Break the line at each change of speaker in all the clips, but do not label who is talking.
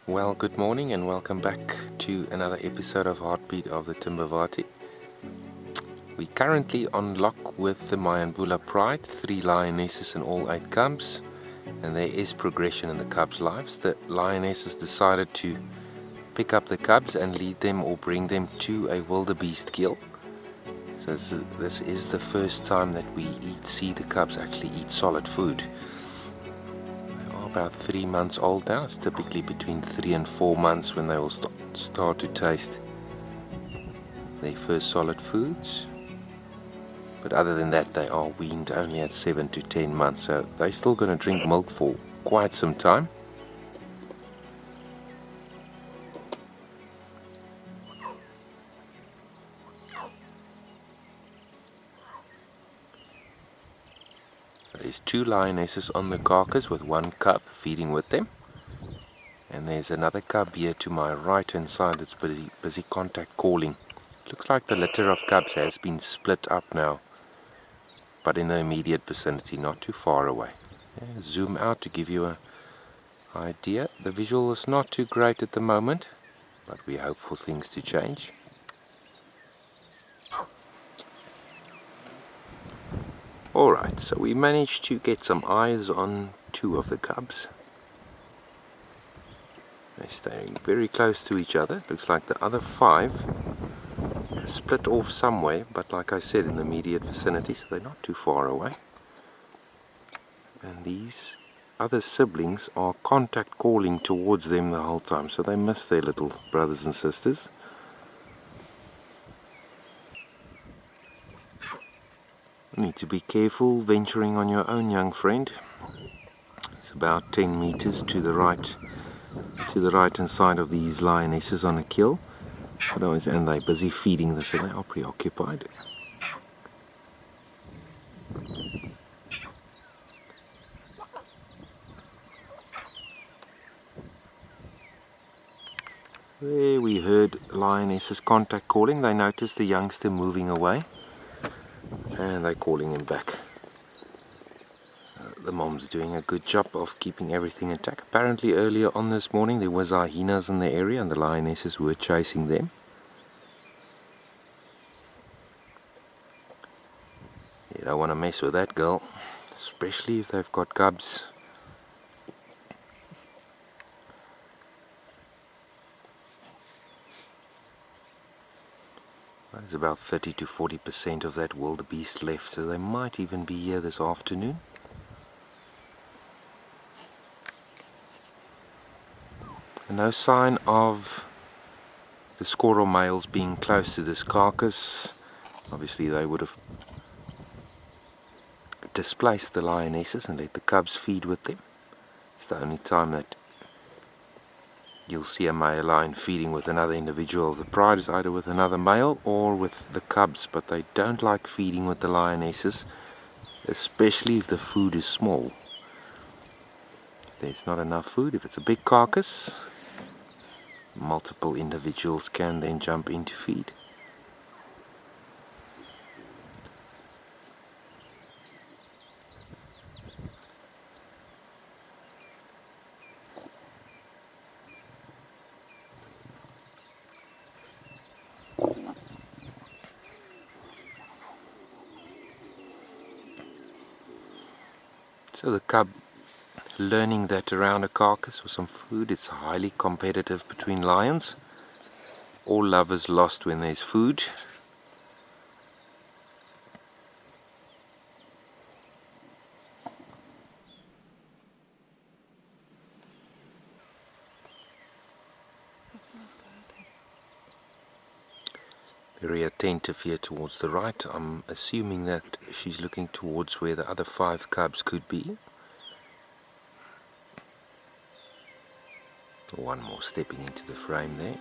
Well, good morning and welcome back to another episode of Heartbeat of the Timbavati. We're currently on lock with the Mayambula Pride, 3 lionesses and all 8 cubs, and there is progression in the cubs' lives. The lionesses decided to pick up the cubs and lead them or bring them to a wildebeest kill. So this is the first time that we see the cubs actually eat solid food. About 3 months old now. It's typically between 3 and 4 months when they will start to taste their first solid foods. But other than that, they are weaned only at 7 to 10 months, so they're still going to drink milk for quite some time. There's 2 lionesses on the carcass with 1 cub feeding with them. And there's another cub here to my right hand side that's busy contact calling. Looks like the litter of cubs has been split up now, but in the immediate vicinity, not too far away. Zoom out to give you an idea. The visual is not too great at the moment, but we hope for things to change. Alright, so we managed to get some eyes on 2 of the cubs. They're staying very close to each other. Looks like the other 5 are split off somewhere, but like I said, in the immediate vicinity, so they're not too far away. And these other siblings are contact calling towards them the whole time, so they miss their little brothers and sisters. You need to be careful venturing on your own, young friend. It's about 10 meters to the right hand side of these lionesses on a kill. And they're busy feeding this, so they are preoccupied. There we heard lionesses contact calling. They noticed the youngster moving away, and they're calling him back. The mom's doing a good job of keeping everything intact. Apparently earlier on this morning there was hyenas in the area and the lionesses were chasing them. You don't want to mess with that girl, especially if they've got cubs. There's about 30 to 40% of that wildebeest left, so they might even be here this afternoon. No sign of the Skorro males being close to this carcass. Obviously they would have displaced the lionesses and let the cubs feed with them. It's the only time that you'll see a male lion feeding with another individual of the pride is either with another male or with the cubs, but they don't like feeding with the lionesses, especially if the food is small. If there's not enough food, if it's a big carcass, multiple individuals can then jump in to feed. So the cub learning that around a carcass or some food, it's highly competitive between lions. All love is lost when there's food. Very attentive here towards the right. I'm assuming that she's looking towards where the other 5 cubs could be. One more stepping into the frame there.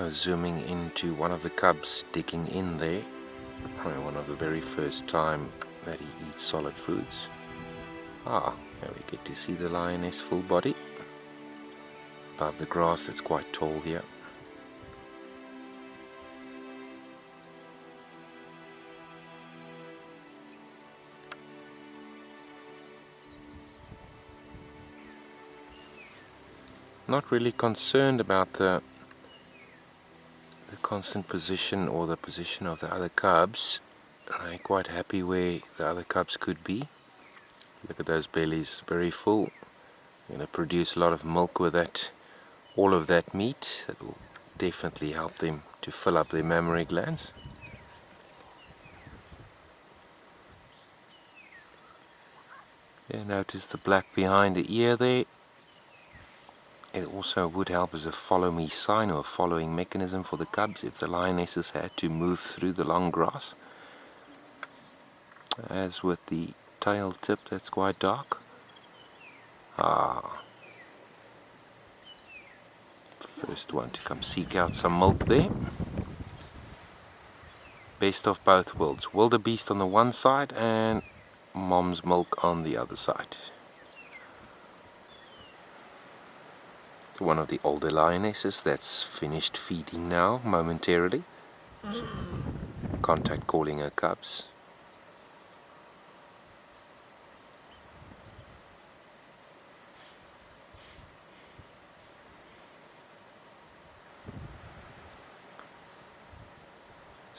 Zooming into one of the cubs digging in there. Probably one of the very first time that he eats solid foods. There we get to see the lioness full body above the grass that's quite tall here. Not really concerned about the constant position or the position of the other cubs. I'm quite happy where the other cubs could be. Look at those bellies, very full. Going to produce a lot of milk with that, all of that meat. That will definitely help them to fill up their mammary glands. Yeah, notice the black behind the ear there. It also would help as a follow me sign or a following mechanism for the cubs if the lionesses had to move through the long grass. As with the tail tip, that's quite dark. First one to come seek out some milk there. Best of both worlds. Wildebeest on the one side and mom's milk on the other side. One of the older lionesses that's finished feeding now momentarily. Contact calling her cubs.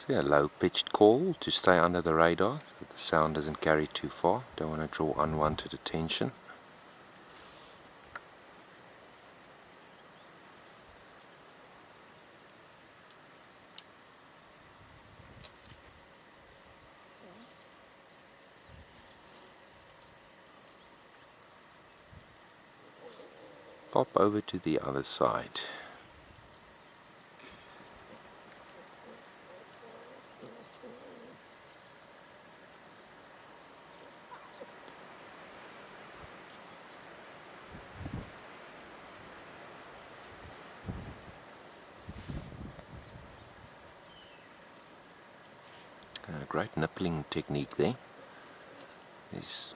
See, a low pitched call to stay under the radar so the sound doesn't carry too far. Don't want to draw unwanted attention. Pop over to the other side. A great nippling technique there. He's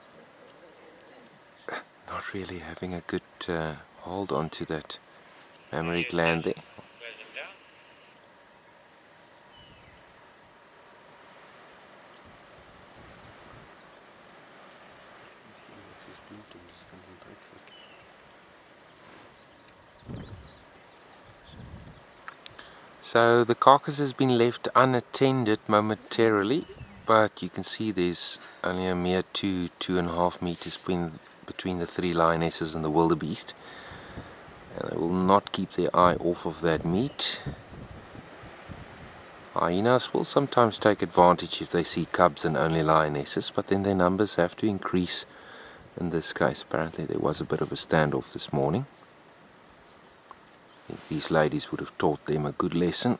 not really having a good hold on to that mammary gland there. So the carcass has been left unattended momentarily, but you can see there's only a mere 2.5 meters between the three lionesses and the wildebeest, and they will not keep their eye off of that meat. Hyenas will sometimes take advantage if they see cubs and only lionesses, but then their numbers have to increase. In this case, apparently there was a bit of a standoff this morning. I think these ladies would have taught them a good lesson.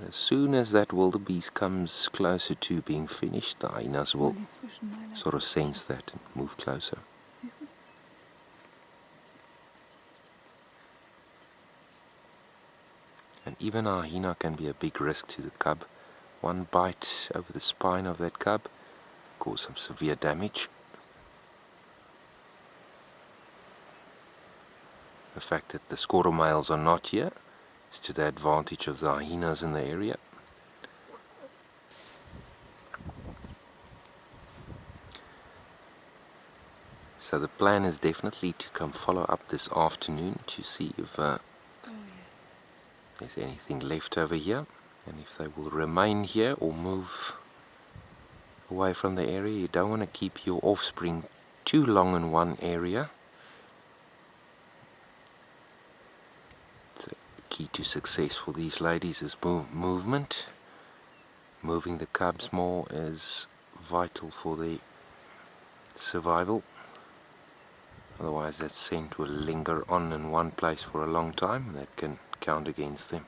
As soon as that wildebeest comes closer to being finished, the hyenas will sort of sense that and move closer. And even a hyena can be a big risk to the cub. One bite over the spine of that cub cause some severe damage. The fact that the Skorro males are not here is to the advantage of the hyenas in the area. So the plan is definitely to come follow up this afternoon to see if there's anything left over here, and if they will remain here or move away from the area. You don't want to keep your offspring too long in one area. Key to success for these ladies is movement. Moving the cubs more is vital for their survival. Otherwise that scent will linger on in one place for a long time, and that can count against them.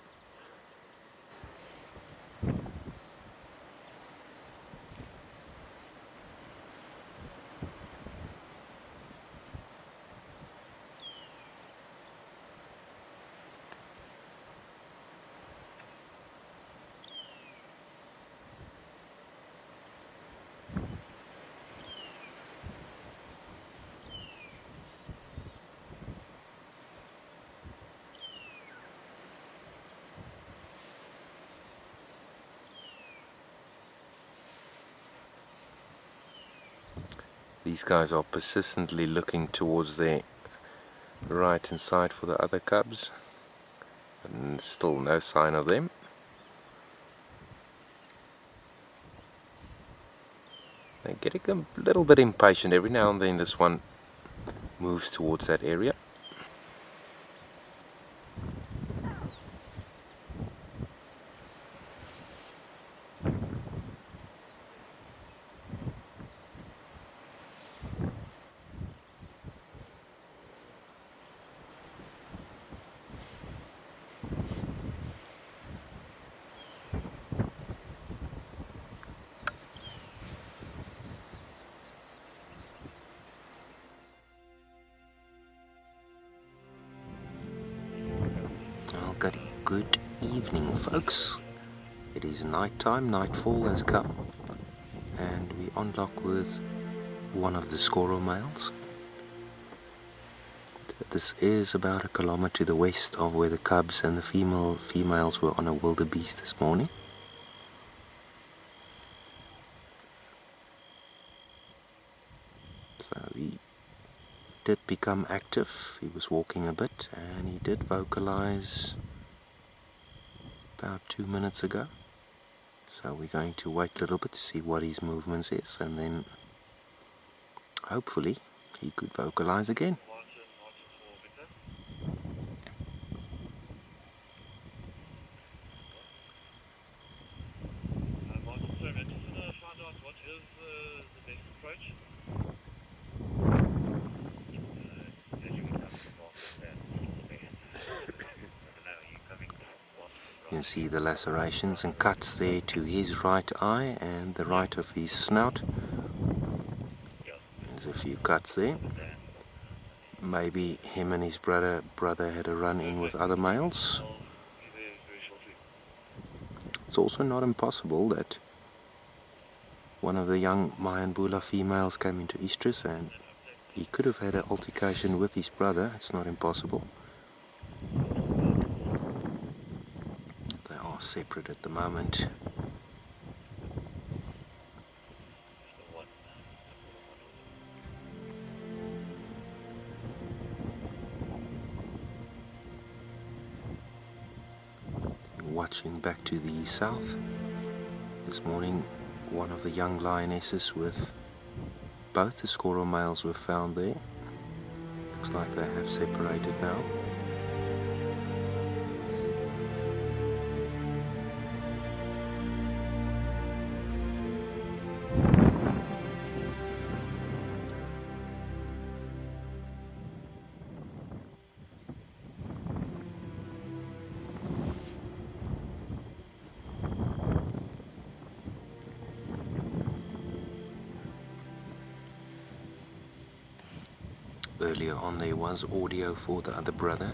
These guys are persistently looking towards their right hand side for the other cubs, and still no sign of them. They're getting a little bit impatient. Every now and then this one moves towards that area. Good evening, folks. It is night time, nightfall has come, and we unlock with one of the Skorro males. This is about 1 kilometer to the west of where the cubs and the females were on a wildebeest this morning. So he did become active. He was walking a bit, and he did vocalize about 2 minutes ago. So we're going to wait a little bit to see what his movements is, and then hopefully he could vocalize again. You can see the lacerations and cuts there to his right eye and the right of his snout. There's a few cuts there. Maybe him and his brother had a run in with other males. It's also not impossible that one of the young Mayanbula females came into estrus and he could have had an altercation with his brother. It's not impossible. They are separate at the moment. Watching back to the south, this morning one of the young lionesses with both the Skorro males were found there. Looks like they have separated now. Earlier on there was audio for the other brother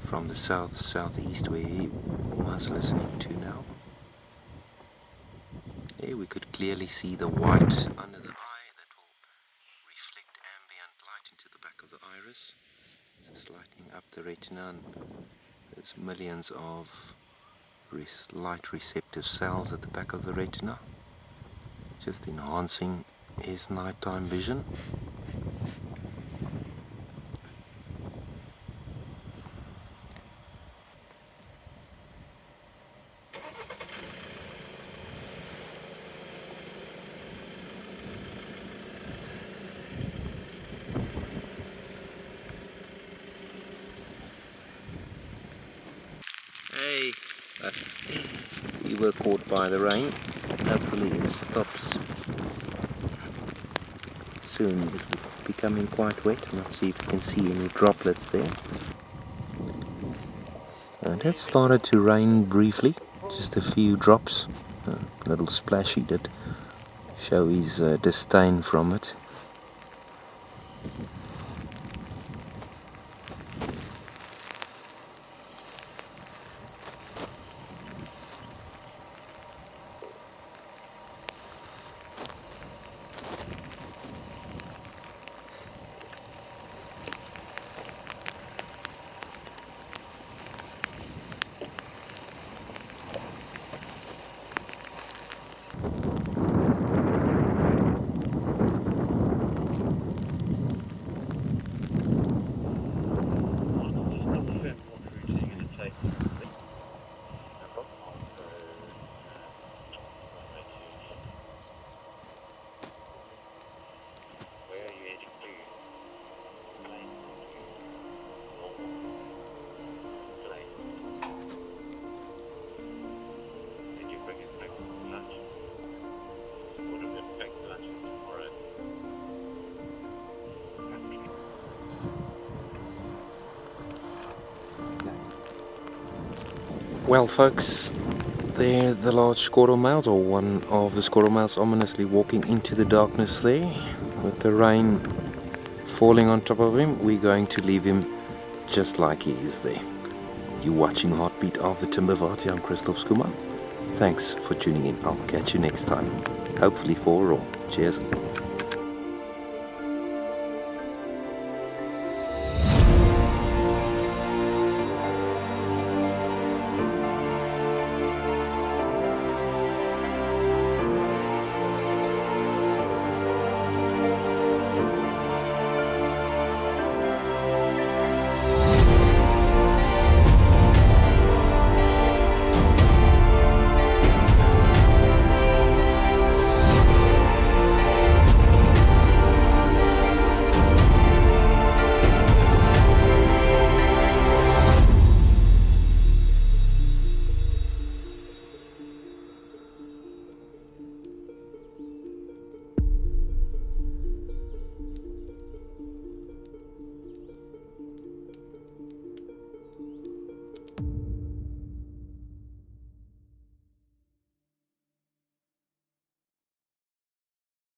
from the southeast where he was listening to now. There we could clearly see the white under the eye that will reflect ambient light into the back of the iris. It's lightening up the retina, and there's millions of light receptive cells at the back of the retina, just enhancing his nighttime vision. Hey, we were caught by the rain. Hopefully it stops soon. It's becoming quite wet. I'm not sure if you can see any droplets there. And it started to rain briefly, just a few drops. A little splashy did show his disdain from it. Well folks, there the large Skorro males, or one of the Skorro males, ominously walking into the darkness there with the rain falling on top of him. We're going to leave him just like he is there. You're watching Heartbeat of the Timbavati. I'm Christof Schoeman. Thanks for tuning in. I'll catch you next time, hopefully for a roll. Cheers.